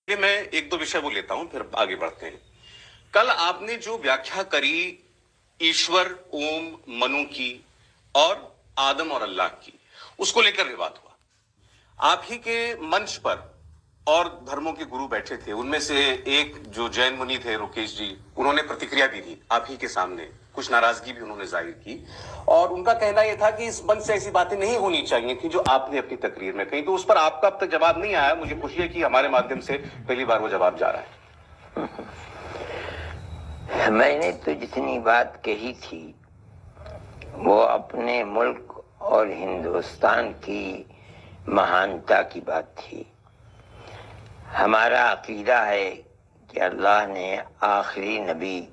ये मैं एक दो विषय वो लेता हूं, फिर आगे बढ़ते हैं। कल आपने जो व्याख्या करी ईश्वर, ओम, मनु की और आदम और अल्लाह की, उसको लेकर विवाद हुआ। आप ही के मंच पर और धर्मों के गुरु बैठे थे, उनमें से एक जो जैन मुनि थे रुकेश जी, उन्होंने प्रतिक्रिया भी दी आप ही के सामने, कुछ नाराजगी भी उन्होंने जाहिर की और उनका कहना यह था कि इस मंच से ऐसी बातें नहीं होनी चाहिए थी जो आपने अपनी तकरीर में कही। तो उस पर आपका अब तक जवाब नहीं आया। मुझे खुशी है कि हमारे माध्यम से पहली बार वो जवाब जा रहा है। मैंने तो जितनी बात कही थी वो अपने मुल्क और हिंदुस्तान की महानता की बात थी। हमारा अकीदा है कि अल्लाह ने आखिरी नबी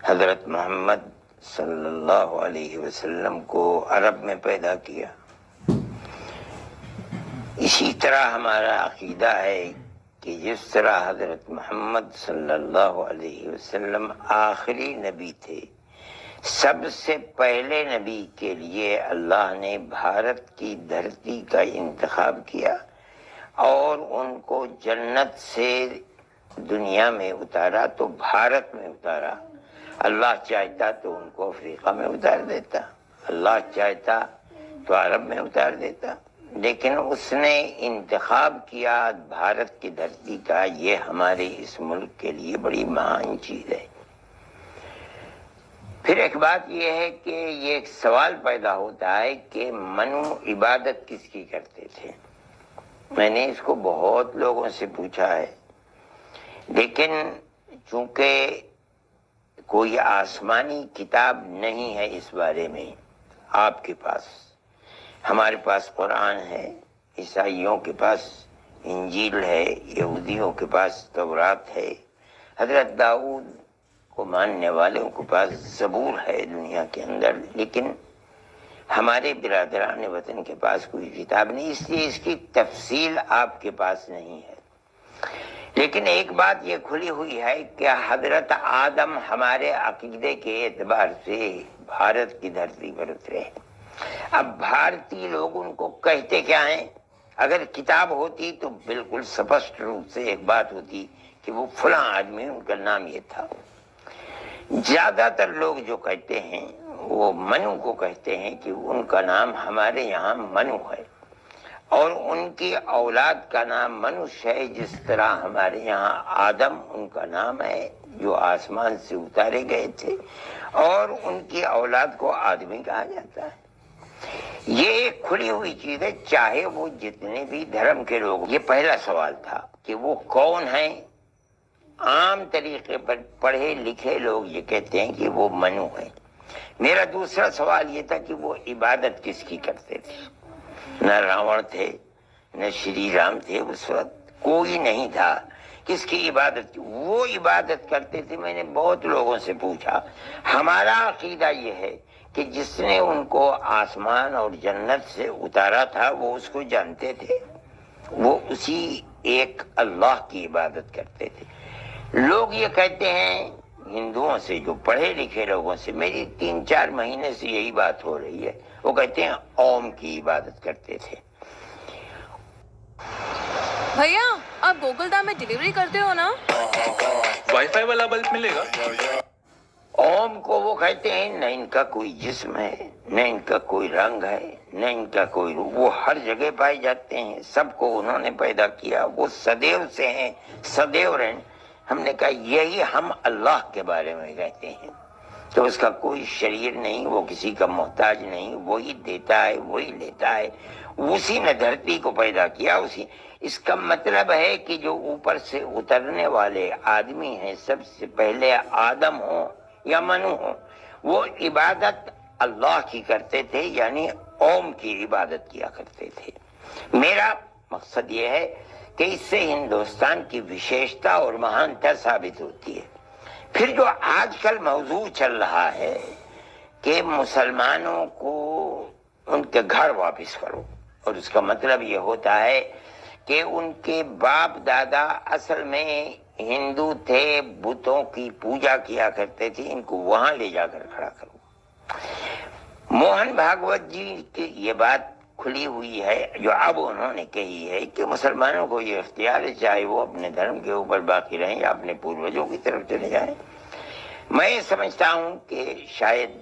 हजरत मोहम्मद सल्लल्लाहु अलैहि वसल्लम को अरब में पैदा किया। इसी तरह हमारा अकीदा है कि जिस तरह हजरत मोहम्मद सल्लल्लाहु अलैहि वसल्लम आखिरी नबी थे, सबसे पहले नबी के लिए अल्लाह ने भारत की धरती का इंतखाब किया और उनको जन्नत से दुनिया में उतारा तो भारत में उतारा। अल्लाह चाहता तो उनको अफ्रीका में उतार देता, अल्लाह चाहता तो अरब में उतार देता, लेकिन उसने इंतखाब किया भारत की धरती का। ये हमारे इस मुल्क के लिए बड़ी महान चीज है। फिर एक बात यह है कि ये एक सवाल पैदा होता है कि मनु इबादत किसकी करते थे। मैंने इसको बहुत लोगों से पूछा है, लेकिन चूंकि कोई आसमानी किताब नहीं है इस बारे में आपके पास, हमारे पास कुरान है, ईसाइयों के पास इंजील है, यहूदियों के पास तौरात है, हजरत दाऊद को मानने वालों के पास ज़बूर है दुनिया के अंदर, लेकिन हमारे बिरादरान वतन के पास कोई किताब नहीं, इसलिए इसकी तफसील आपके पास नहीं है। लेकिन एक बात ये खुली हुई है कि हजरत आदम हमारे अकीदे के एतबार से भारत की धरती पर उतरे। अब भारतीय लोग उनको कहते क्या हैं? अगर किताब होती तो बिल्कुल स्पष्ट रूप से एक बात होती कि वो फला आदमी, उनका नाम ये था। ज्यादातर लोग जो कहते हैं वो मनु को कहते हैं कि उनका नाम हमारे यहाँ मनु है और उनकी औलाद का नाम मनुष्य है, जिस तरह हमारे यहाँ आदम उनका नाम है जो आसमान से उतारे गए थे, और उनकी औलाद को आदमी कहा जाता है। ये एक खुली हुई चीज है, चाहे वो जितने भी धर्म के लोग। ये पहला सवाल था कि वो कौन है। आम तरीके पर पढ़े लिखे लोग ये कहते हैं कि वो मनु है। मेरा दूसरा सवाल ये था कि वो इबादत किसकी करते थे। न रावण थे, न श्री राम थे, उस वक्त कोई नहीं था किसकी इबादत। वो इबादत करते थे। मैंने बहुत लोगों से पूछा, हमारा अकीदा ये है कि जिसने उनको आसमान और जन्नत से उतारा था वो उसको जानते थे, वो उसी एक अल्लाह की इबादत करते थे। लोग ये कहते हैं हिंदुओं से, जो पढ़े लिखे लोगों से, मेरी 3-4 महीने से यही बात हो रही है, वो कहते हैं ओम की इबादत करते थे। भैया, आप गोकुलधाम में डिलीवरी करते हो ना? वाईफाई वाला बल्ब मिलेगा? ओम को वो कहते हैं न इनका कोई जिस्म है, न इनका कोई रंग है, न इनका कोई रूप। वो हर जगह पाए जाते हैं, सबको उन्होंने पैदा किया, वो सदैव से हैं, सदैव रहें। हमने कहा यही हम अल्लाह के बारे में कहते हैं, तो उसका कोई शरीर नहीं, वो किसी का मोहताज नहीं, वही देता है, वही लेता है, उसी ने धरती को पैदा किया, उसी। इसका मतलब है कि जो ऊपर से उतरने वाले आदमी हैं, सबसे पहले आदम हो या मनु हो, वो इबादत अल्लाह की करते थे, यानी ओम की इबादत किया करते थे। मेरा मकसद ये है कि इससे हिंदुस्तान की विशेषता और महानता साबित होती है। फिर जो आजकल मौजू चल रहा है कि मुसलमानों को उनके घर वापस करो, और उसका मतलब ये होता है कि उनके बाप दादा असल में हिंदू थे, बुतों की पूजा किया करते थे, इनको वहां ले जाकर खड़ा करो। मोहन भागवत जी की ये बात खुली हुई है जो अब उन्होंने कही है कि मुसलमानों को ये इख्तियार है, चाहे वो अपने धर्म के ऊपर बाकी रहें या अपने पूर्वजों की तरफ चले जाएं। मैं समझता हूं कि शायद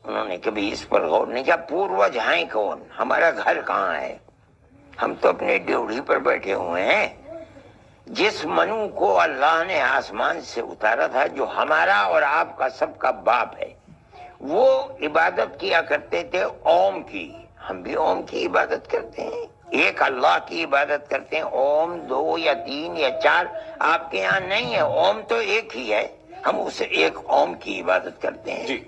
उन्होंने कभी इस पर गौर नहीं किया। पूर्वज हैं कौन, हमारा घर कहाँ है? हम तो अपने ड्योढ़ी पर बैठे हुए हैं। जिस मनु को अल्लाह ने आसमान से उतारा था, जो हमारा और आपका सबका बाप है, वो इबादत किया करते थे ओम की। हम भी ओम की इबादत करते हैं, एक अल्लाह की इबादत करते हैं। ओम 2 या 3 या 4 आपके यहाँ नहीं है, ओम तो एक ही है, हम उस एक ओम की इबादत करते हैं जी।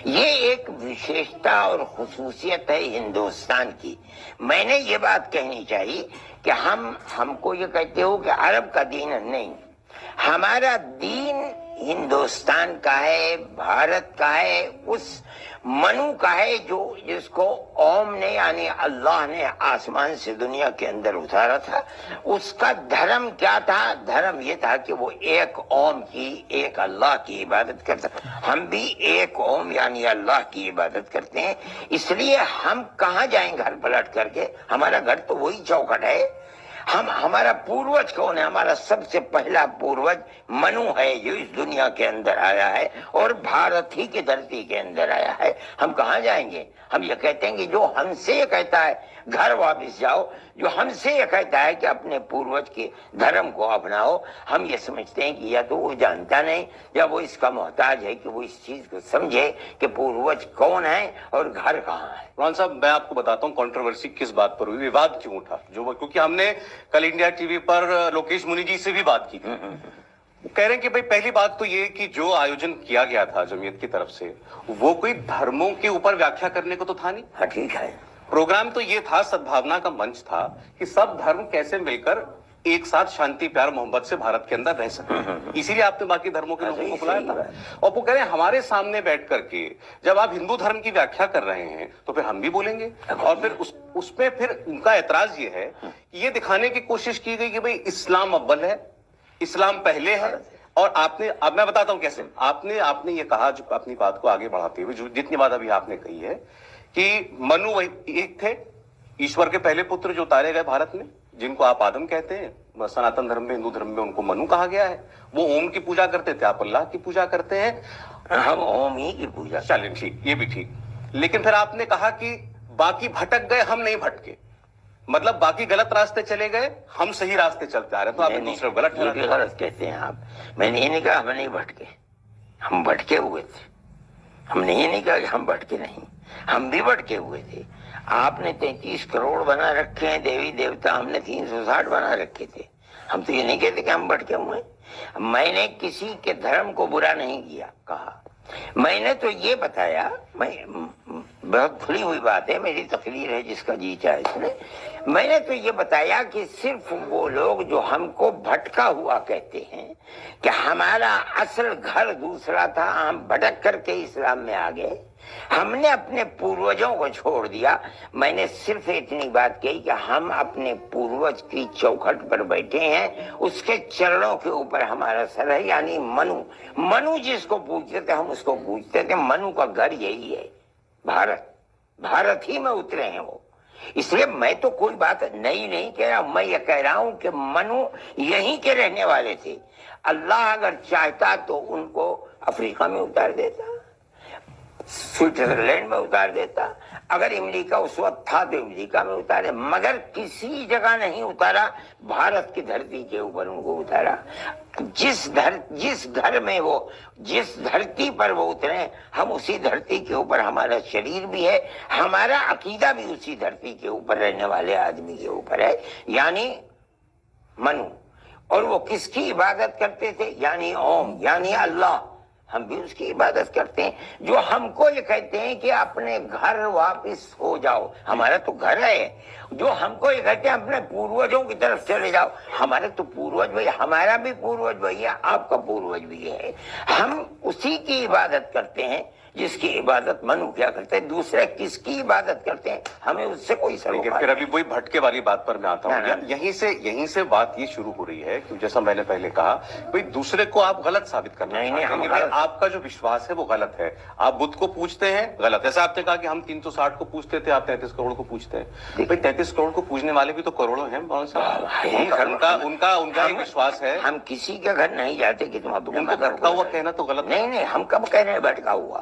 ये एक विशेषता और खुसूसियत है हिंदुस्तान की। मैंने ये बात कहनी चाहिए कि हमको ये कहते हो कि अरब का दीन नहीं, हमारा दीन हिंदुस्तान का है, भारत का है, उस मनु का है जो जिसको ओम ने यानी अल्लाह ने आसमान से दुनिया के अंदर उतारा था। उसका धर्म क्या था? धर्म ये था कि वो एक ओम की, एक अल्लाह की इबादत करता। हम भी एक ओम यानी अल्लाह की इबादत करते हैं। इसलिए हम कहाँ जाएं घर पलट करके? हमारा घर तो वही चौखट है। हमारा पूर्वज कौन है? हमारा सबसे पहला पूर्वज मनु है जो इस दुनिया के अंदर आया है और भारत ही की धरती के अंदर आया है। हम कहाँ जाएंगे? हम ये कहते हैं कि जो हमसे ये कहता है घर वापस जाओ, जो हमसे ये कहता है कि अपने पूर्वज के धर्म को अपनाओ, हम ये समझते हैं कि या तो वो जानता नहीं या वो इसका मोहताज है कि वो इस चीज को समझे कि पूर्वज कौन है और घर कहाँ है। रोहन साहब, मैं आपको बताता हूँ कंट्रोवर्सी किस बात पर हुई, विवाद क्यों उठा। क्योंकि हमने कल इंडिया टीवी पर लोकेश मुनि जी से भी बात की थी। वो कह रहे हैं कि भाई पहली बात तो ये कि जो आयोजन किया गया था जमीयत की तरफ से, वो कोई धर्मों के ऊपर व्याख्या करने को तो था नहीं। हाँ ठीक है, प्रोग्राम तो ये था, सद्भावना का मंच था कि सब धर्म कैसे मिलकर एक साथ शांति प्यार मोहब्बत से भारत के अंदर रह सके। इसीलिए आपने बाकी धर्मों के लोगों को बुलाया था। और वो कह रहे हैं हमारे सामने बैठ करके जब आप हिंदू धर्म की व्याख्या कर रहे हैं तो फिर हम भी बोलेंगे। और फिर उसमें फिर उनका ऐतराज ये है कि ये दिखाने की कोशिश की गई कि भाई इस्लाम अव्वल है, इस्लाम पहले है। और आपने, अब मैं बताता हूं कैसे, आपने ये कहा जो अपनी बात को आगे बढ़ाते हुए, जो जितनी बात अभी आपने कही है कि मनु वही एक थे, ईश्वर के पहले पुत्र जो उतारे गए भारत में, जिनको आप आदम कहते हैं। सनातन धर्म में, हिंदू धर्म में उनको मनु कहा गया है। वो ओम की पूजा करते थे, आप अल्लाह की पूजा करते हैं। हम ओम ही की पूजा। चलिए ठीक, ये भी ठीक। लेकिन फिर आपने कहा कि बाकी भटक गए, हम नहीं भटके, मतलब बाकी गलत रास्ते चले गए, हम सही रास्ते चलते आ रहे हैं। तो आपने दूसरे गलत ठहरा दिया। गलत कहते हैं आप। मैंने ये नहीं कहा हम नहीं भटके, हम भटके हुए थे। हमने ये नहीं कहा कि हम भटके नहीं, हम भी भटके हुए थे। आपने 33 करोड़ बना रखे हैं देवी देवता, हमने 360 बना रखे थे। हम तो ये नहीं कहते कि हम भटके हुए। मैंने किसी के धर्म को बुरा नहीं किया कहा, मैंने तो ये बताया, मैं बहुत खुली हुई बात है, मेरी तकरीर है, जिसका जी चाहे सुने। मैंने तो ये बताया कि सिर्फ वो लोग जो हमको भटका हुआ कहते हैं कि हमारा असल घर दूसरा था, हम भटक करके इस्लाम में आ गए, हमने अपने पूर्वजों को छोड़ दिया। मैंने सिर्फ इतनी बात कही कि हम अपने पूर्वज की चौखट पर बैठे हैं, उसके चरणों के ऊपर हमारा सर है, यानी मनु। मनु जिसको पूछते थे हम उसको पूछते थे। मनु का घर यही है, भारत। भारत ही में उतरे हैं वो। इसलिए मैं तो कोई बात नई नहीं कह रहा, मैं ये कह रहा हूं कि मनु यहीं के रहने वाले थे। अल्लाह अगर चाहता तो उनको अफ्रीका में उतार देता, स्विट्जरलैंड में उतार देता, अगर अमेरिका उस वक्त था तो अमेरिका में उतारे, मगर किसी जगह नहीं उतारा, भारत की धरती के ऊपर उनको उतारा। जिस घर में वो, जिस धरती पर वो उतरे, हम उसी धरती के ऊपर, हमारा शरीर भी है, हमारा अकीदा भी उसी धरती के ऊपर रहने वाले आदमी के ऊपर है, यानी मनु। और वो किसकी इबादत करते थे? यानी ओम, यानी अल्लाह। हम भी उसकी इबादत करते हैं। जो हमको ये कहते हैं कि अपने घर वापस हो जाओ, हमारा तो घर है। जो हमको ये कहते हैं अपने पूर्वजों की तरफ चले जाओ, हमारे तो पूर्वज भाई, हमारा भी पूर्वज भाई है, आपका पूर्वज भी है। हम उसी की इबादत करते हैं जिसकी इबादत मनु क्या करते हैं। दूसरे किसकी इबादत करते हैं, हमें उससे कोई सरोकार। फिर अभी वही भटके वाली बात पर मैं आता हूँ। यहीं से बात ये शुरू हो रही है कि जैसा मैंने पहले कहा, भाई दूसरे को आप गलत साबित करना नहीं, चाहते हैं। آپ کا جو وشواس ہے وہ غلط ہے. آپ بدھ کو پوجتے ہیں, غلط. جیسے آپ نے کہا کہ ہم 360 کو پوجتے تھے, آپ 33 کروڑ کو پوجتے ہیں. بھائی 33 کروڑ کو پوجنے والے بھی تو کروڑوں ہیں مولانا صاحب. ان کا ہی وشواس ہے. ہم کسی کے گھر نہیں جاتے کہ تم اپنے ان کو بھٹکا ہوا کہنا تو غلط. نہیں, ہم کب کہہ رہے ہیں بھٹکا ہوا؟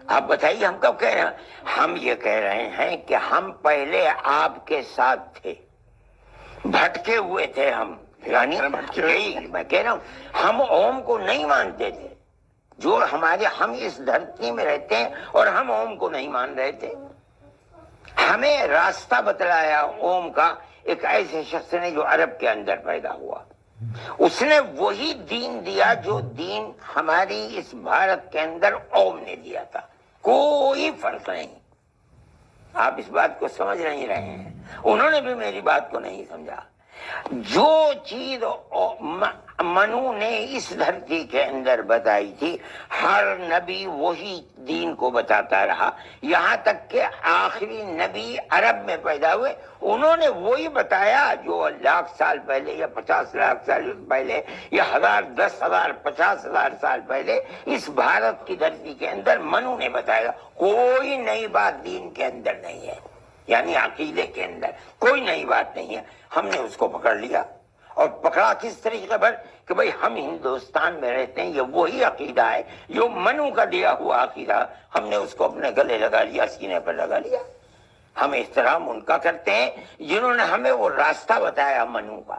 آپ بتائیے ہم کب کہہ رہے ہیں؟ ہم یہ کہہ رہے ہیں کہ ہم پہلے آپ کے ساتھ تھے, بھٹکے ہوئے تھے ہم. یعنی یہی میں کہہ رہا ہوں, ہم اوم کو نہیں مانتے تھے. جو ہم اس دھرتی میں رہتے ہیں اور ہم اوم کو نہیں مان رہے تھے. ہمیں راستہ بتلایا اوم کا ایک ایسے شخص نے جو عرب کے اندر پیدا ہوا. اس نے وہی دین دیا جو دین ہماری اس بھارت کے اندر اوم نے دیا تھا. کوئی فرق نہیں. آپ اس بات کو سمجھ نہیں رہے ہیں. انہوں نے بھی میری بات کو نہیں سمجھا. جو چیز منو نے اس دھرتی کے اندر بتائی تھی, ہر نبی وہی دین کو بتاتا رہا, یہاں تک کہ آخری نبی عرب میں پیدا ہوئے. انہوں نے وہی بتایا جو 1,00,000 سال پہلے یا 50,00,000 سال پہلے یا 1,000, 10,000, 50,000 سال پہلے اس بھارت کی دھرتی کے اندر منو نے بتایا. کوئی نئی بات دین کے اندر نہیں ہے, یعنی عقیدے کے اندر کوئی نئی بات نہیں ہے. ہم نے اس کو پکڑ لیا, اور پکڑا کس طریقے پر کہ بھئی ہم ہندوستان میں رہتے ہیں, یہ وہی عقیدہ ہے جو منو کا دیا ہوا عقیدہ. ہم نے اس کو اپنے گلے لگا لیا, سینے پر لگا لیا. ہم احترام ان کا کرتے ہیں جنہوں نے ہمیں وہ راستہ بتایا منو کا,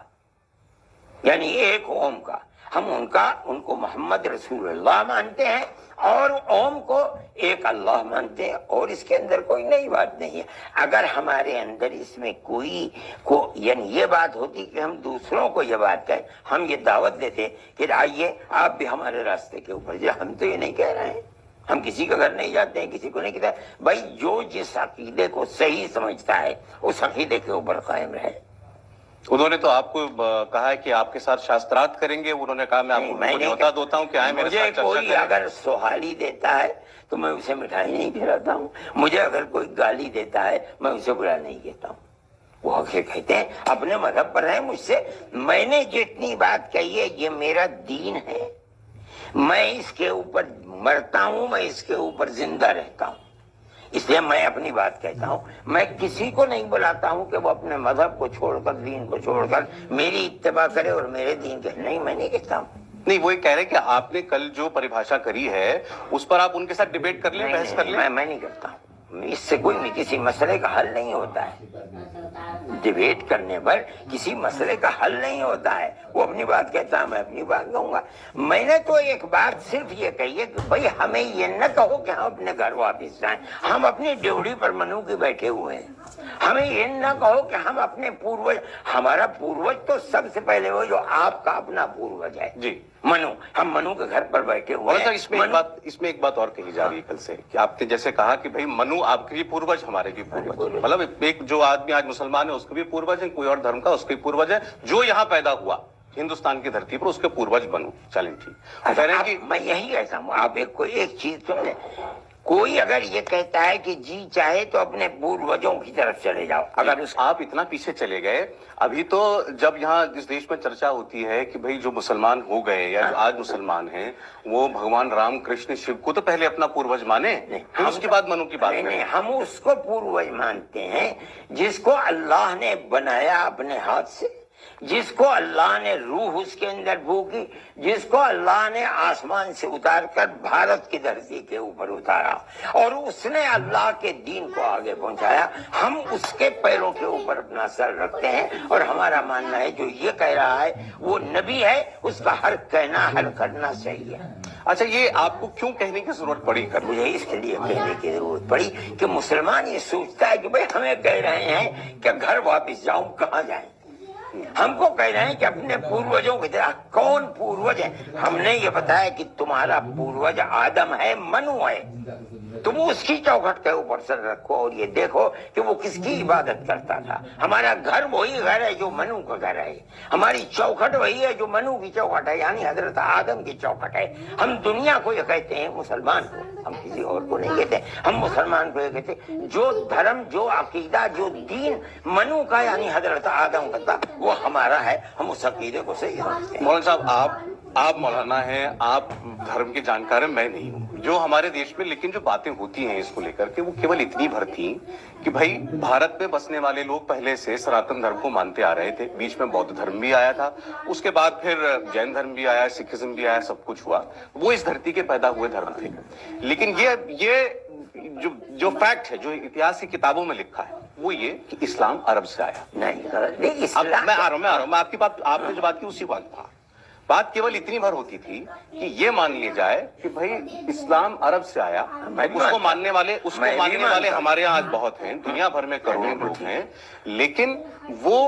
یعنی ایک اوم کا. ہم ان کو محمد رسول اللہ مانتے ہیں اور اوم کو ایک اللہ مانتے ہیں, اور اس کے اندر کوئی نئی بات نہیں ہے. اگر ہمارے اندر اس میں یعنی یہ بات ہوتی کہ ہم دوسروں کو یہ بات کہیں, ہم یہ دعوت دیتے کہ آئیے آپ بھی ہمارے راستے کے اوپر جائیں. ہم تو یہ نہیں کہہ رہے ہیں, ہم کسی کا گھر نہیں جاتے ہیں, کسی کو نہیں کہتے. بھائی جو جس عقیدے کو صحیح سمجھتا ہے اس عقیدے کے اوپر قائم رہے. انہوں نے تو آپ کو کہا ہے کہ آپ کے ساتھ شاسترات کریں گے. انہوں نے کہا میں آپ کو نیوتا دیتا ہوں کہ آئے میرے ساتھ چرچا کوئی کریں. اگر سوہالی دیتا ہے تو میں اسے مٹھائی نہیں کھلاتا ہوں. مجھے اگر کوئی گالی دیتا ہے میں اسے برا نہیں کہتا ہوں. وہ آخر کہتے ہیں اپنے مذہب پر ہیں مجھ سے. میں نے جتنی بات کہی ہے یہ میرا دین ہے, میں اس کے اوپر مرتا ہوں, میں اس کے اوپر زندہ رہتا ہوں. اس لیے میں اپنی بات کہتا ہوں. میں کسی کو نہیں بلاتا ہوں کہ وہ اپنے مذہب کو چھوڑ کر, دین کو چھوڑ کر میری اتباع کرے اور میرے دین کے. نہیں, میں نہیں کہتا ہوں. نہیں, وہ یہ کہہ رہے کہ آپ نے کل جو پریبھاشا کری ہے اس پر آپ ان کے ساتھ ڈیبیٹ کر لیں, بحث کر لیں. میں نہیں کرتا ہوں. اس سے کوئی کسی مسئلے کا حل نہیں ہوتا ہے. ڈیبیٹ کرنے پر کسی مسئلے کا حل نہیں ہوتا ہے. وہ اپنی بات کہتا ہے, میں اپنی بات کہوں گا. میں نے تو ایک بات صرف یہ کہی ہے کہ بھئی ہمیں یہ نہ کہو کہ ہم اپنے گھر واپس جائیں. ہم اپنی ڈیوڑی پر منو کے بیٹھے ہوئے ہیں. ہمیں یہ نہ کہو کہ ہم اپنے پوروج, ہمارا پوروج تو سب سے پہلے وہ جو آپ کا اپنا پوروج ہے جی منو, ہم منو کے گھر پر بیٹھے ہوئے ہیں. اس میں ایک بات اور کہی جا رہی ہے کل سے کہ آپ نے جیسے کہا کہ بھئی منو آپ کے بھی پوروج, ہمارے بھی پوروج. مطلب ایک جو آدمی آج مسلمان ہے اس کے بھی پوروج ہے, کوئی اور دھرم کا اس کے پوروج ہے. جو یہاں پیدا ہوا ہندوستان کی دھرتی پر اس کے پوروج بنو. چلیں ٹھیک. میں یہی کہتا ہوں, آپ ایک چیز سن لیں. کوئی اگر یہ کہتا ہے کہ جی چاہے تو اپنے پوروجوں کی طرف چلے جاؤ. اگر آپ اتنا پیچھے چلے گئے, ابھی تو جب یہاں اس دیش میں چرچا ہوتی ہے کہ بھئی جو مسلمان ہو گئے یا جو آج مسلمان ہیں وہ بھگوان رام کرشن شیو کو تو پہلے اپنا پوروج مانے, ہم اس کے بعد منو کی بات کریں. ہم اس کو پوروج مانتے ہیں جس کو اللہ نے بنایا اپنے ہاتھ سے, جس کو اللہ نے روح اس کے اندر بھوکی, جس کو اللہ نے آسمان سے اتار کر بھارت کی دھرتی کے اوپر اتارا, اور اس نے اللہ کے دین کو آگے پہنچایا. ہم اس کے پیروں کے اوپر اپنا سر رکھتے ہیں, اور ہمارا ماننا ہے جو یہ کہہ رہا ہے وہ نبی ہے, اس کا ہر کہنا ہر کرنا صحیح ہے. اچھا, یہ آپ کو کیوں کہنے کی ضرورت پڑی؟ مجھے اس کے لیے کہنے کی ضرورت پڑی کہ مسلمان یہ سوچتا ہے کہ بھئی ہمیں کہہ رہے ہیں کہ گھر واپس جاؤں, کہاں جائیں؟ ہم کو کہہ رہے ہیں کہ اپنے پوروجوں کی طرح. کون پوروج ہے؟ ہم نے یہ بتایا کہ تمہارا پوروج آدم ہے, منو ہے. تم اس کی چوکھٹ کے اوپر سر رکھو اور یہ دیکھو کہ وہ کس کی عبادت کرتا تھا. ہمارا گھر وہی گھر ہے جو منو کا گھر ہے. ہماری چوکھٹ وہی ہے جو منو کی چوکھٹ ہے, یعنی حضرت آدم کی چوکھٹ ہے. ہم دنیا کو یہ کہتے ہیں, مسلمان کو, ہم کسی اور کو نہیں کہتے. ہم مسلمان کو یہ کہتے ہیں جو دھرم, جو عقیدہ, جو دین منو کا یعنی حضرت آدم کا تھا وہ ہمارا ہے. ہم اس عقیدے کو صحیح سمجھتے ہیں. مولانا صاحب, आप मौलाना हैं, आप धर्म के जानकार हैं, मैं नहीं हूँ। जो हमारे देश में लेकिन जो बातें होती हैं इसको लेकर के वो केवल इतनी भर थी कि भाई भारत में बसने वाले लोग पहले से सनातन धर्म को मानते आ रहे थे, बीच में बौद्ध धर्म भी आया था, उसके बाद फिर जैन धर्म भी आया, सिखिज्म भी आया, सब कुछ हुआ। वो इस धरती के पैदा हुए धर्म थे। लेकिन ये जो फैक्ट है, जो इतिहास की किताबों में लिखा है, वो ये कि इस्लाम अरब से आया। नहीं, अब मैं आ रहा हूँ, मैं आपकी बात, आपने जो बात की उसी बात केवल इतनी भर होती थी कि ये मान लिया जाए कि भाई इस्लाम अरब से आया। उसको मानने वाले हमारे यहाँ आज बहुत हैं, दुनिया भर में करोड़ों लोग हैं, लेकिन वो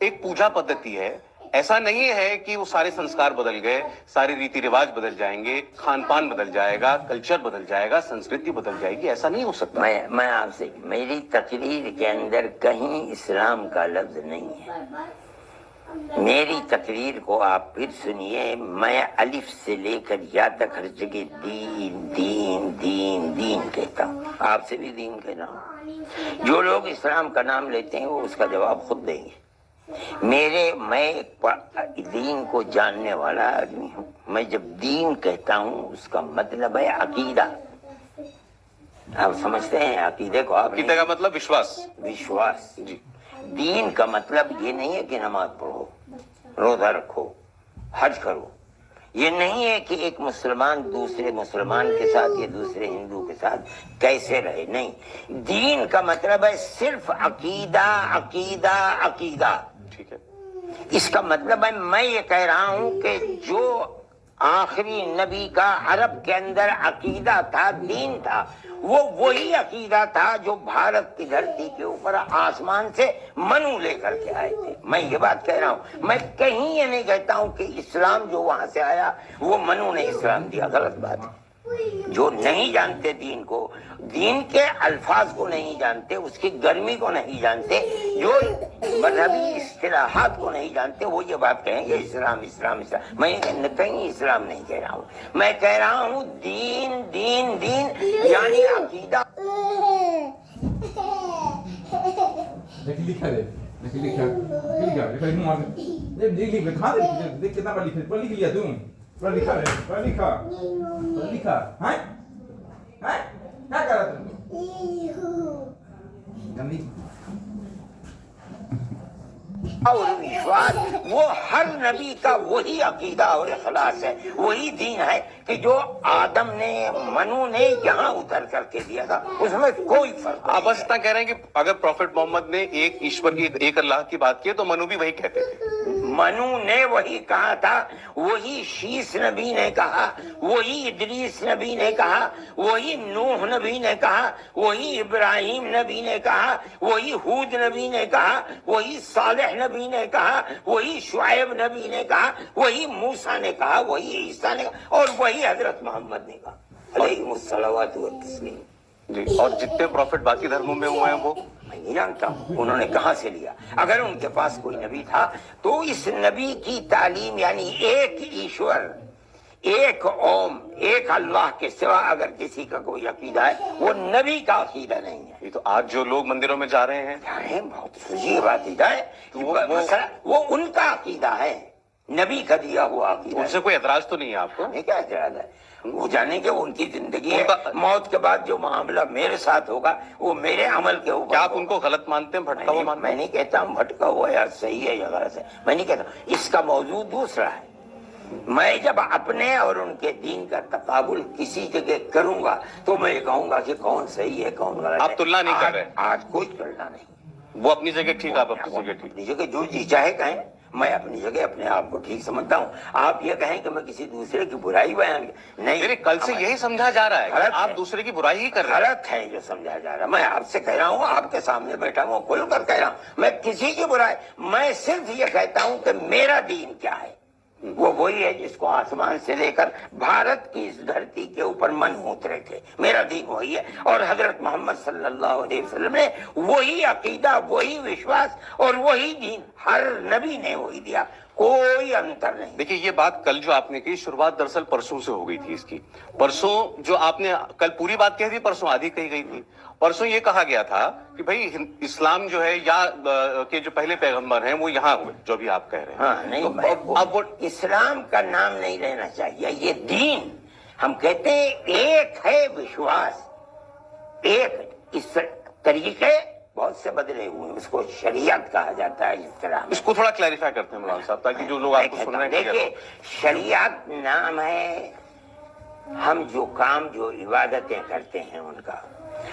एक पूजा पद्धति है। ऐसा नहीं है कि वो सारे संस्कार बदल गए, सारे रीति रिवाज बदल जाएंगे, खान पान बदल जाएगा, कल्चर बदल जाएगा, संस्कृति बदल जाएगी, ऐसा नहीं हो सकता। मैं आपसे, मेरी तकरीर के अंदर कहीं इस्लाम का लफ्ज नहीं है। मेरी तकरीर को आप फिर सुनिए, मैं अलिफ से लेकर या तक हर जगह दीन दीन दीन दीन कहता हूँ। आपसे भी दीन कह रहा हूँ। जो लोग इस्लाम का नाम लेते हैं वो उसका जवाब खुद देंगे। मैं दीन को जानने वाला आदमी हूँ। मैं जब दीन कहता हूँ उसका मतलब है अकीदा। आप समझते हैं अकीदे को? आप अकीदे का मतलब विश्वास जी। दीन का मतलब ये नहीं है कि नमाज पढ़ो, रोजा रखो, हज करो। ये नहीं है कि एक मुसलमान दूसरे मुसलमान के साथ या दूसरे हिंदू के साथ कैसे रहे। नहीं, दीन का मतलब है सिर्फ अकीदा अकीदा अकीदा। ठीक है। इसका मतलब है, मैं ये कह रहा हूं कि जो आखिरी नबी का अरब के अंदर अकीदा था, दीन था, वो वही अकीदा था जो भारत की धरती के ऊपर आसमान से मनु लेकर के आए थे। मैं ये बात कह रहा हूँ। मैं कहीं ये नहीं कहता हूँ कि इस्लाम जो वहां से आया वो मनु ने इस्लाम दिया। गलत बात है। जो नहीं जानते दीन को, दीन के अल्फाज को नहीं जानते, उसकी गर्मी को नहीं जानते, जो मजहबी इस्तिलाहात को नहीं जानते, वो ये बात कहेंगे इस्लाम इस्लाम इस्लाम। मैं कहीं इस्लाम नहीं कह रहा हूँ। मैं कह रहा हूँ दीन दीन दीन यानी अकीदा। देख कितना पढ़ लिख लिया तुम। पढ़ लिखा है, पढ़ लिखा है, क्या कर रहा तुम? और विश्वास वो हर नबी का वही अकीदा और इखलास है, वही दीन है कि जो आदम ने मनु ने यहाँ उतर करके दिया था, उसमें कोई फर्क नहीं। आप बस इतना कह रहे हैं कि अगर प्रॉफेट मोहम्मद ने एक ईश्वर की, एक अल्लाह की बात की तो मनु भी वही कहते थे। मनु ने वही कहा था, वही शीस नबी ने कहा, वही इदरीस नबी ने कहा, वही नूह नबी ने कहा, वही इब्राहिम नबी ने कहा, वही हूद नबी ने कहा, वही सालेह नबी ने कहा, वही शुआइब नबी ने कहा, वही मूसा ने कहा, वही ईसा ने कहा, और वही हजरत मोहम्मद ने कहा अलैहिमुस्सलावातु वत्तस्लीम। जी। और जितने प्रॉफिट बाकी धर्मों में हुए हैं वो मैं नहीं जानता हूँ उन्होंने कहाँ से लिया। अगर उनके पास कोई नबी था तो इस नबी की तालीम यानी एक ईश्वर, एक ओम, एक अल्लाह के सिवा अगर किसी का कोई अकीदा है वो नबी का अकीदा नहीं है। ये तो आज जो लोग मंदिरों में जा रहे हैं, बहुत फजील बात है। वो उनका अकीदा है, नबी का दिया हुआ अकीदा। उनसे कोई एतराज तो नहीं है आपको? नहीं, क्या एतराज है? वो जाने के उनकी जिंदगी है, मौत के बाद जो मामला मेरे साथ होगा वो मेरे अमल के ऊपर। क्या आप उनको गलत मानते हैं, भटका हुआ मानते हैं? मैं नहीं कहता हूँ भटका हुआ या सही है या गलत है, मैं नहीं कहता। इसका मौजूद दूसरा है। मैं जब अपने और उनके दीन का तकाबुल किसी जगह करूंगा तो मैं कहूंगा कि कौन सही है कौन गलत है। आप तुलना नहीं कर रहे? आज कोई तुलना नहीं। वो अपनी जगह ठीक, आप अपनी जगह ठीक। अपनी जगह जो जी चाहे कहें, मैं अपनी जगह अपने आप को ठीक समझता हूँ। आप ये कहें कि मैं किसी दूसरे की बुराई बयान नहीं, कल से यही समझा जा रहा है कि आप दूसरे की बुराई ही कर रहे हैं। गलत है जो समझा जा रहा है। मैं आपसे कह रहा हूँ, आपके सामने बैठा हूँ, खुलकर कह रहा हूँ, मैं किसी की बुराई, मैं सिर्फ ये कहता हूँ कि मेरा दीन क्या है। वो वही है जिसको आसमान से लेकर भारत की इस धरती के ऊपर मन उतरे थे। मेरा दीन वही है और हजरत मोहम्मद सल्लल्लाहु अलैहि वसल्लम ने वही अकीदा, वही विश्वास और वही दीन, हर नबी ने वही दिया। कोई अंतर नहीं। देखिए ये बात कल जो आपने की शुरुआत दरअसल परसों से हो गई थी इसकी। परसों जो आपने कल पूरी बात कही थी, परसों आधी कही गई थी। परसों ये कहा गया था कि भाई इस्लाम जो है या के जो पहले पैगंबर हैं वो यहाँ हुए, जो भी आप कह रहे हैं। हाँ नहीं, तो अब वो इस्लाम का नाम नहीं लेना चाहिए, ये दीन। हम कहते हैं एक है विश्वास, एक इस तरीके बहुत से बदले हुए, उसको शरीयत कहा जाता है। इस तरह इसको थोड़ा क्लैरिफाई करते हैं मौलाना साहब, ताकि जो लोग आपको सुन रहे हैं। देखिए, शरीयत नाम है हम जो काम जो इबादतें करते हैं उनका।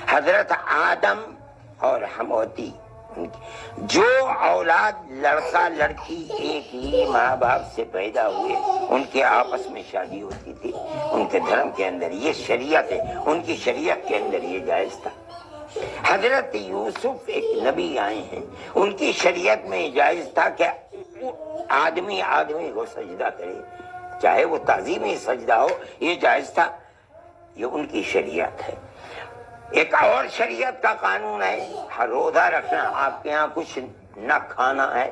हजरत आदम और हमौती, जो औलाद लड़का लड़की एक ही माँ बाप से पैदा हुए, उनके आपस में शादी होती थी। उनके धर्म के अंदर ये शरीयत है, उनकी शरीयत के अंदर ये जायज था। हजरत यूसुफ एक नबी आए हैं, उनकी शरीयत में जायज था कि आदमी आदमी को सजदा करे, चाहे वो ताजीमी सजदा हो, ये जायज था। ये उनकी शरीयत है। एक और शरीयत का कानून है रोजा रखना। आपके यहाँ कुछ न खाना है,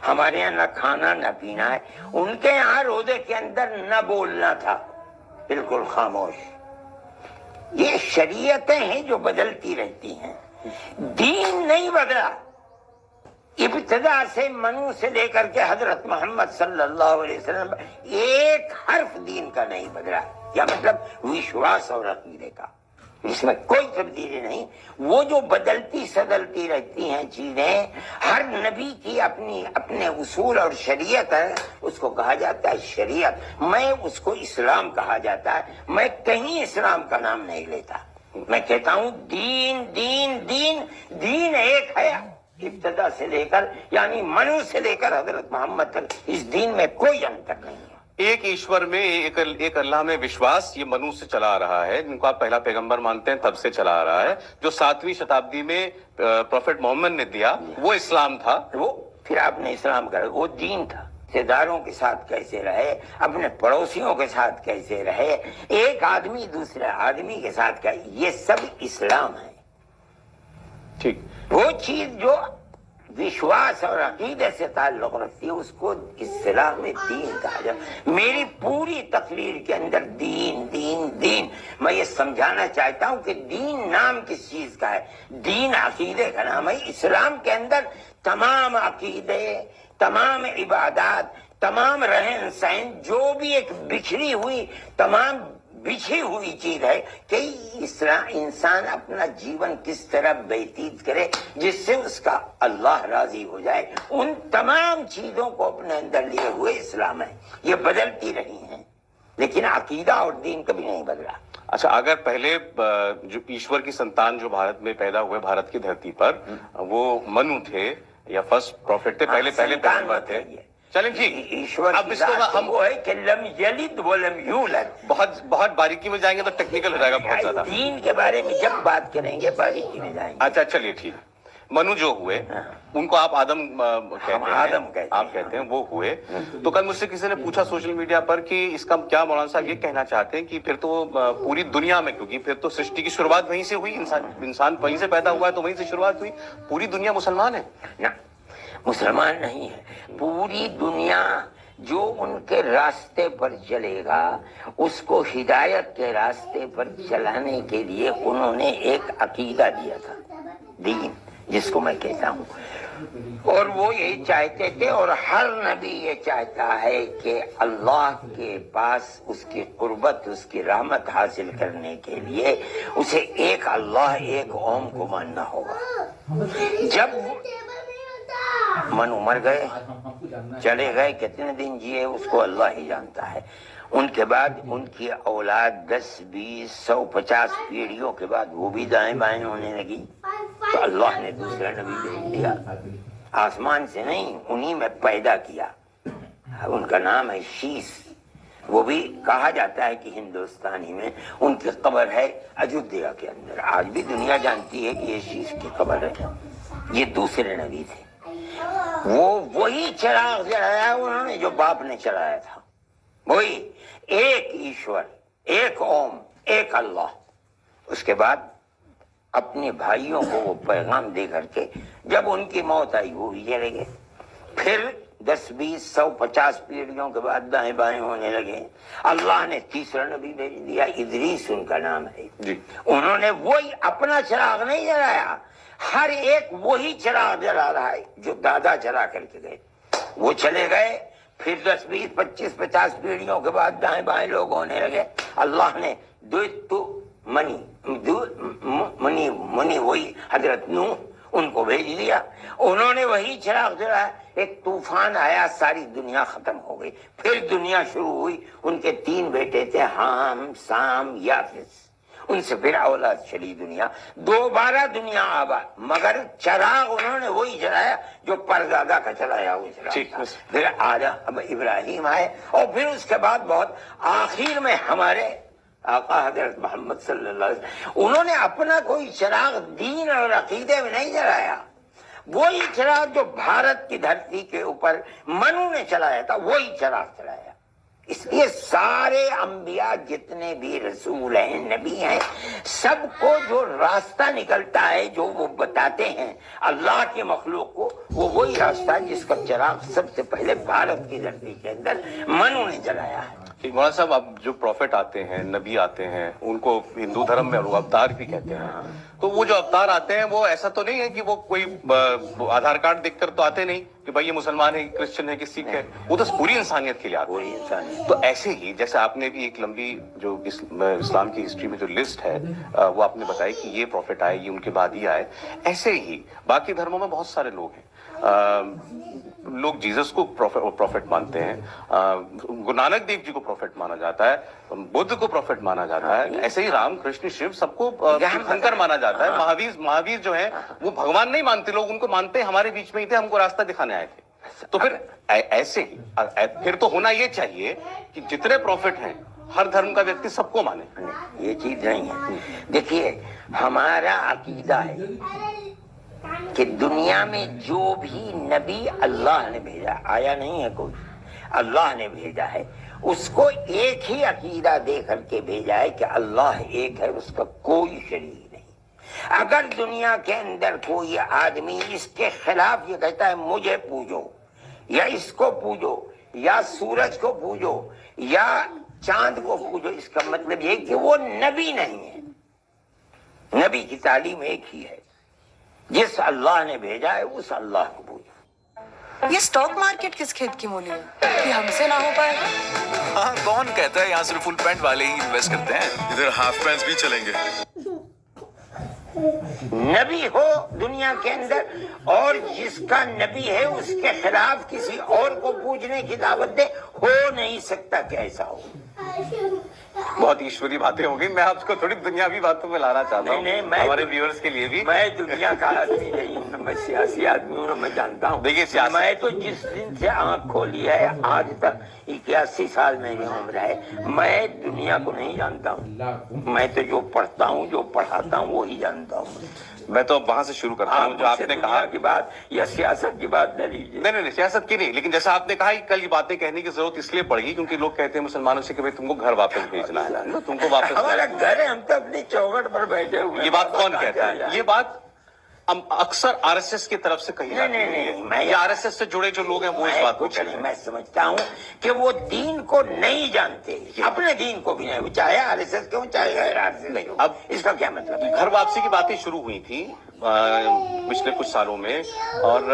हमारे यहाँ न खाना न पीना है। उनके यहाँ रोजे के अंदर न बोलना था, बिल्कुल खामोश। ये शरीयतें हैं जो बदलती रहती हैं, दीन नहीं बदला। इब्तिदा से मनु से लेकर के हजरत मोहम्मद सल्लल्लाहु अलैहि वसल्लम एक हर्फ दीन का नहीं बदला। या मतलब विश्वास और अकीदे का, इसमें कोई तब्दीली नहीं। वो जो बदलती सदलती रहती हैं चीजें, हर नबी की अपनी अपने उसूल और शरीयत है, उसको कहा जाता है शरीयत। मैं उसको इस्लाम कहा जाता है। मैं कहीं इस्लाम का नाम नहीं लेता, मैं कहता हूँ दीन दीन दीन। दीन एक है, इब्तिदा से लेकर यानी मनु से लेकर हजरत मोहम्मद तक, इस दीन में कोई अंतर नहीं है। एक ईश्वर में, एक अल्लाह में विश्वास, ये मनु से चला आ रहा है, जिनको आप पहला पैगंबर मानते हैं तब से चला आ रहा है। जो 7वीं शताब्दी में प्रोफेट मोहम्मद ने दिया वो इस्लाम था। वो फिर आपने इस्लाम का वो दीन था। रिश्तेदारों के साथ कैसे रहे, अपने पड़ोसियों के साथ कैसे रहे, एक आदमी दूसरे आदमी के साथ का, ये सब इस्लाम है। ठीक, वो चीज जो विश्वास और अकीदे से ताल्लुक रखती है उसको इस्लाम में दीन कहा जाए। मेरी पूरी तकरीर के अंदर दीन दीन दीन। मैं ये समझाना चाहता हूँ कि दीन नाम किस चीज का है। दीन अकीदे का नाम है। इस्लाम के अंदर तमाम अकीदे, तमाम इबादत, तमाम रहन सहन, जो भी एक बिखरी हुई तमाम बिछी हुई चीज है कि इंसान अपना जीवन किस तरह व्यतीत करे जिससे उसका अल्लाह राजी हो जाए, उन तमाम चीजों को अपने अंदर लिए हुए इस्लाम है। ये बदलती रही हैं, लेकिन अकीदा और दीन कभी नहीं बदला। अच्छा, अगर पहले जो ईश्वर की संतान जो भारत में पैदा हुए, भारत की धरती पर, वो मनु थे या फर्स्ट प्रॉफिट थे, पहले पैगंबर थे। चलें ठीक, ईश्वर अब इसको हम वो है कि लम यलिद व लम यूलद। बहुत बारीकी में जाएंगे तो टेक्निकल हो जाएगा बहुत ज्यादा। दीन के बारे में जब बात करेंगे बारीकी में जाएंगे। अच्छा चलिए ठीक। मनु जो हुए उनको आप आदम कहते हैं, आप कहते हैं वो हुए। तो कल मुझसे किसी ने पूछा सोशल मीडिया पर कि इसका क्या मौलाना साहब ये कहना चाहते हैं कि फिर तो पूरी दुनिया में, क्योंकि फिर तो सृष्टि की शुरुआत वहीं से हुई, इंसान वहीं से पैदा हुआ है तो वहीं से शुरुआत हुई, पूरी दुनिया मुसलमान है ना? मुसलमान नहीं है, पूरी दुनिया जो उनके रास्ते पर चलेगा उसको हिदायत के रास्ते पर चलाने के लिए उन्होंने एक अकीदा दिया था, दीन जिसको मैं कहता हूँ। और वो यही चाहते थे, और हर नबी ये चाहता है कि अल्लाह के पास उसकी कुर्बत, उसकी रहमत हासिल करने के लिए उसे एक अल्लाह, एक ओम को मानना होगा। जब मनु मर गए, चले गए, कितने दिन जिए उसको अल्लाह ही जानता है। उनके बाद उनकी औलाद 10, 20, 100, 50 पीढ़ियों के बाद वो भी दाएं बाएं होने लगी, तो अल्लाह ने दूसरा नबी भेज दिया। आसमान से नहीं, उन्हीं में पैदा किया। उनका नाम है शीश। वो भी कहा जाता है कि हिंदुस्तानी में उनकी कब्र है अयोध्या के अंदर। आज भी दुनिया जानती है कि ये शीश की कब्र है। ये दूसरे नबी थे। वो वही चिराग जलाया उन्होंने जो बाप ने चलाया था, वही एक ईश्वर, एक ओम, एक अल्लाह। उसके बाद अपने भाइयों को वो पैगाम दे करके जब उनकी मौत आई वो भी चले गए। फिर 10, 20, 100, 50 पीढ़ियों के बाद दाएं बाएं होने लगे। अल्लाह ने तीसरा नबी भेज दिया, इदरीस उनका नाम है जी। उन्होंने वही अपना चिराग नहीं जलाया, हर एक वही चिराग जला रहा है जो दादा जला करके गए। वो चले गए, फिर 10, 20, 25, 50 पीढ़ियों के बाद दाएं बाएं लोग होने लगे। अल्लाह ने मनी वही हजरत नूह उनको भेज दिया, उन्होंने वही चिराग जलाया। एक तूफान आया, सारी दुनिया खत्म हो गई। फिर दुनिया शुरू हुई, उनके 3 बेटे थे, हाम, साम, याफिस। उनसे फिर औलाद चली दुनिया, दोबारा दुनिया आबाद, मगर चिराग उन्होंने वही जलाया जो परदादा का चलाया वो चिराग। फिर आदम, इब्राहिम आए, और फिर उसके बाद बहुत आखिर में हमारे आका हजरत मोहम्मद सल्लल्लाहु अलैहि वसल्लम, उन्होंने अपना कोई चिराग दीन और अकीदे में नहीं जलाया। वही चिराग जो भारत की धरती के ऊपर मनु ने चलाया था, वही चिराग चलाया। इसलिए सारे अंबिया जितने भी रसूल हैं, नबी हैं, सबको जो रास्ता निकलता है, जो वो बताते हैं अल्लाह के मखलूक को, वो वही रास्ता है जिसका चिराग सबसे पहले भारत की धरती के अंदर मनु ने जलाया है। मौलाना साहब, अब जो प्रॉफिट आते हैं, नबी आते हैं, उनको हिंदू धर्म में वो अवतार भी कहते हैं। तो वो जो अवतार आते हैं, वो ऐसा तो नहीं है कि वो कोई आधार कार्ड देखकर तो आते नहीं कि भाई ये मुसलमान है, क्रिश्चियन है, कि सिख है। वो तो पूरी इंसानियत के लिए आते हैं। पूरी इंसानियत। तो ऐसे ही जैसे आपने भी एक लंबी जो इस्लाम की हिस्ट्री में जो लिस्ट है, वो आपने बताई कि ये प्रॉफिट आए, ये उनके बाद ही आए। ऐसे ही बाकी धर्मों में बहुत सारे लोग हैं। लोग जीसस को प्रॉफिट मानते हैं, गुरु नानक देव जी को प्रॉफिट माना जाता है, बुद्ध को प्रॉफिट माना जाता है, ऐसे ही राम, कृष्ण, शिव सबको शंकर माना जाता है। महावीर जो है वो भगवान नहीं मानते, लोग उनको मानते हैं, हमारे बीच में ही थे, हमको रास्ता दिखाने आए थे। तो फिर ऐसे ही फिर तो होना ये चाहिए कि जितने प्रॉफिट हैं हर धर्म का व्यक्ति सबको माने। ये चीज नहीं है। देखिए, हमारा अकीदा है कि दुनिया में जो भी नबी अल्लाह ने भेजा, आया नहीं है कोई, अल्लाह ने भेजा है, उसको एक ही अकीदा दे करके भेजा है कि अल्लाह एक है, उसका कोई शरीक नहीं। अगर दुनिया के अंदर कोई आदमी इसके खिलाफ ये कहता है मुझे पूजो, या इसको पूजो, या सूरज को पूजो, या चांद को पूजो, इसका मतलब ये कि वो नबी नहीं है। नबी की तालीम एक ही है, जिस अल्लाह ने भेजा है उस अल्लाह को पूजो। ये स्टॉक मार्केट किस खेत की मूली है कि हमसे ना हो पाएगा? हाँ, कौन कहता है यहाँ सिर्फ फुल पैंट वाले ही इन्वेस्ट करते हैं? इधर हाफ पैंट्स भी चलेंगे। नबी हो दुनिया के अंदर, और जिसका नबी है उसके खिलाफ किसी और को पूजने की दावत दे, हो नहीं सकता कि ऐसा हो। बहुत ईश्वरी बातें होंगी। मैं आपको थोड़ी दुनियावी बातों में लाना चाहता हूँ, हमारे व्यूअर्स के लिए भी। मैं दुनिया का आदमी नहीं हूँ, मैं सियासी आदमी हूँ, मैं जानता हूँ। देखिए, सियासत, मैं तो जिस दिन से आंख खोली है आज तक 81 साल मेरी उम्र है, मैं दुनिया को नहीं जानता हूँ। मैं तो जो पढ़ता हूँ, जो पढ़ाता हूँ, वो ही जानता हूँ। मैं तो वहां से शुरू करता हूँ जो आपने कहा की बात या सियासत की बात न लीजिए। नहीं, सियासत की नहीं, लेकिन जैसा आपने कहा कल ये बातें कहने की जरूरत इसलिए पड़ेगी क्योंकि लोग कहते हैं मुसलमानों से कि भाई तुमको घर वापस भेजना है, तुमको वापस। हमारा घर है, हम तो अपनी चौखट पर बैठे हुए। ये बात कौन कहता है? ये बात अक्सर आरएसएस की तरफ से कही जाती है। मैं आरएसएस से जुड़े जो लोग हैं वो इस बात को चले, मैं समझता हूँ कि वो दीन को नहीं जानते, अपने दीन को भी नहीं, चाहे आरएसएस क्यों, चाहे आरएसएस नहीं। अब इसका क्या मतलब? घर वापसी की बातें शुरू हुई थी पिछले कुछ सालों में, और